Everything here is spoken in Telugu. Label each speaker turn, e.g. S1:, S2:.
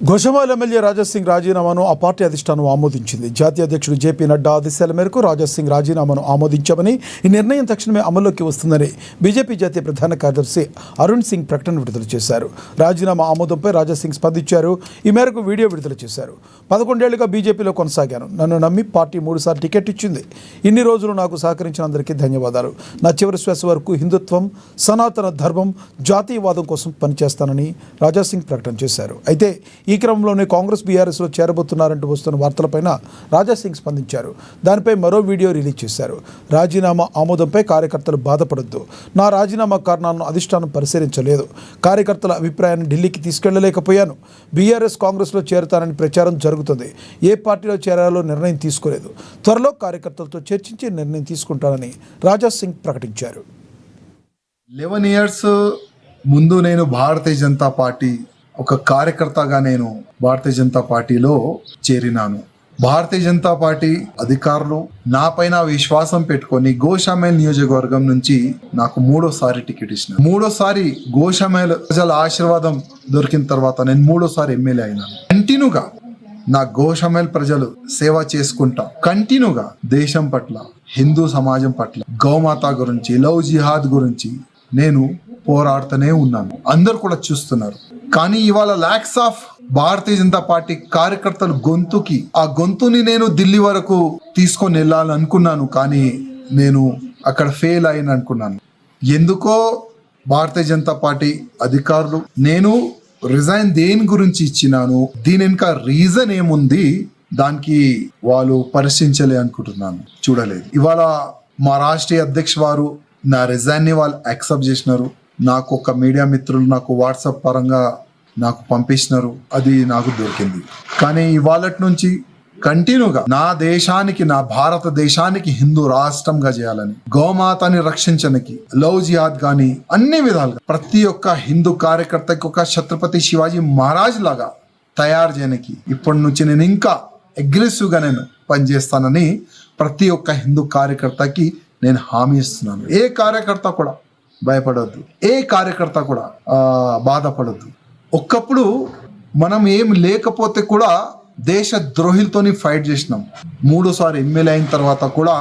S1: గోషామల్ ఎమ్మెల్యే రాజాసింగ్ రాజీనామాను ఆ పార్టీ అధిష్టానం ఆమోదించింది. జాతీయ అధ్యక్షుడు జేపీ నడ్డా ఆదేశాల మేరకు రాజాసింగ్ రాజీనామాను ఆమోదించామని, ఈ నిర్ణయం తక్షణమే అమల్లోకి వస్తుందని బీజేపీ జాతీయ ప్రధాన కార్యదర్శి అరుణ్ సింగ్ ప్రకటన విడుదల చేశారు. రాజీనామా ఆమోదంపై రాజాసింగ్ స్పందించారు. ఈ మేరకు వీడియో విడుదల చేశారు. 11 ఏళ్లుగా బీజేపీలో కొనసాగాను. నన్ను నమ్మి పార్టీ 3 సార్లు టికెట్ ఇచ్చింది. ఇన్ని రోజులు నాకు సహకరించిన అందరికీ ధన్యవాదాలు. నా చివరి శ్వాస వరకు హిందుత్వం, సనాతన ధర్మం, జాతీయవాదం కోసం పనిచేస్తానని రాజాసింగ్ ప్రకటన చేశారు. అయితే ఈ క్రమంలోనే కాంగ్రెస్ బీఆర్ఎస్లో చేరబోతున్నారంటూ వస్తున్న వార్తలపైన రాజాసింగ్ స్పందించారు. దానిపై మరో వీడియో రిలీజ్ చేశారు. రాజీనామా ఆమోదంపై కార్యకర్తలు బాధపడొద్దు. నా రాజీనామా కారణాలను అధిష్టానం పరిశీలించలేదు. కార్యకర్తల అభిప్రాయాన్ని ఢిల్లీకి తీసుకెళ్లలేకపోయాను. బీఆర్ఎస్ కాంగ్రెస్లో చేరతానని ప్రచారం జరుగుతుంది. ఏ పార్టీలో చేరాలో నిర్ణయం తీసుకోలేదు. త్వరలో కార్యకర్తలతో చర్చించి నిర్ణయం తీసుకుంటానని రాజాసింగ్ ప్రకటించారు.
S2: 11 years ముందు నేను భారతీయ జనతా పార్టీ ఒక కార్యకర్తగా నేను భారతీయ జనతా పార్టీలో చేరినాను. భారతీయ జనతా పార్టీ అధికారులు నా పైన విశ్వాసం పెట్టుకొని గోషామేల్ నియోజకవర్గం నుంచి నాకు 3వ టికెట్ ఇచ్చిన. 3వ గోషామేల్ ప్రజల ఆశీర్వాదం దొరికిన తర్వాత నేను 3వ ఎమ్మెల్యే అయినాను. కంటిన్యూగా నా గోషామేల్ ప్రజలు సేవ చేసుకుంటా, కంటిన్యూగా దేశం పట్ల, హిందూ సమాజం పట్ల, గౌమాత గురించి, లవ్ జిహాద్ గురించి నేను పోరాడుతూనే ఉన్నాను. అందరు కూడా చూస్తున్నారు. కానీ ఇవాళ లాక్స్ ఆఫ్ భారతీయ జనతా పార్టీ కార్యకర్తల ఆ గొంతుని నేను ఢిల్లీ వరకు తీసుకొని వెళ్ళాలని అనుకున్నాను. కానీ నేను అక్కడ ఫెయిల్ అయిన అనుకున్నాను. ఎందుకో భారతీయ జనతా పార్టీ అధికారులు నేను రిజైన్ దేని గురించి ఇచ్చినాను, దీని వెనుక రీజన్ ఏముంది, దానికి వాళ్ళు పరిశీలించలే అనుకుంటున్నాను, చూడలేదు. ఇవాళ మా రాష్ట్రీయ అధ్యక్ష వారు నా రిజైన్ ని వాళ్ళు యాక్సెప్ట్ చేసినారు. నాకు ఒక మీడియా మిత్రులు నాకు వాట్సాప్ పరంగా నాకు పంపిస్తున్నారు, అది నాకు దొరికింది. కానీ ఇవాళ నుంచి కంటిన్యూగా నా దేశానికి, నా భారతదేశానికి హిందూ రాష్ట్రంగా చేయాలని, గోమాతని రక్షించడానికి, లవ్ జిహాద్ గాని అన్ని విధాలుగా ప్రతి ఒక్క హిందూ కార్యకర్తకి ఒక ఛత్రపతి శివాజీ మహారాజ్ లాగా తయారు చేయడానికి ఇప్పటి నుంచి నేను ఇంకా అగ్రెసివ్ గా నేను పనిచేస్తానని ప్రతి ఒక్క హిందూ కార్యకర్తకి నేను హామీ ఇస్తున్నాను. ఏ కార్యకర్త కూడా భయపడొద్దు, ఏ కార్యకర్త కూడా బాధపడొద్దు. ఒక్కప్పుడు మనం ఏం లేకపోతే కూడా దేశ ద్రోహులతోని ఫైట్ చేసినాం. 3వ ఎమ్మెల్యే అయిన తర్వాత కూడా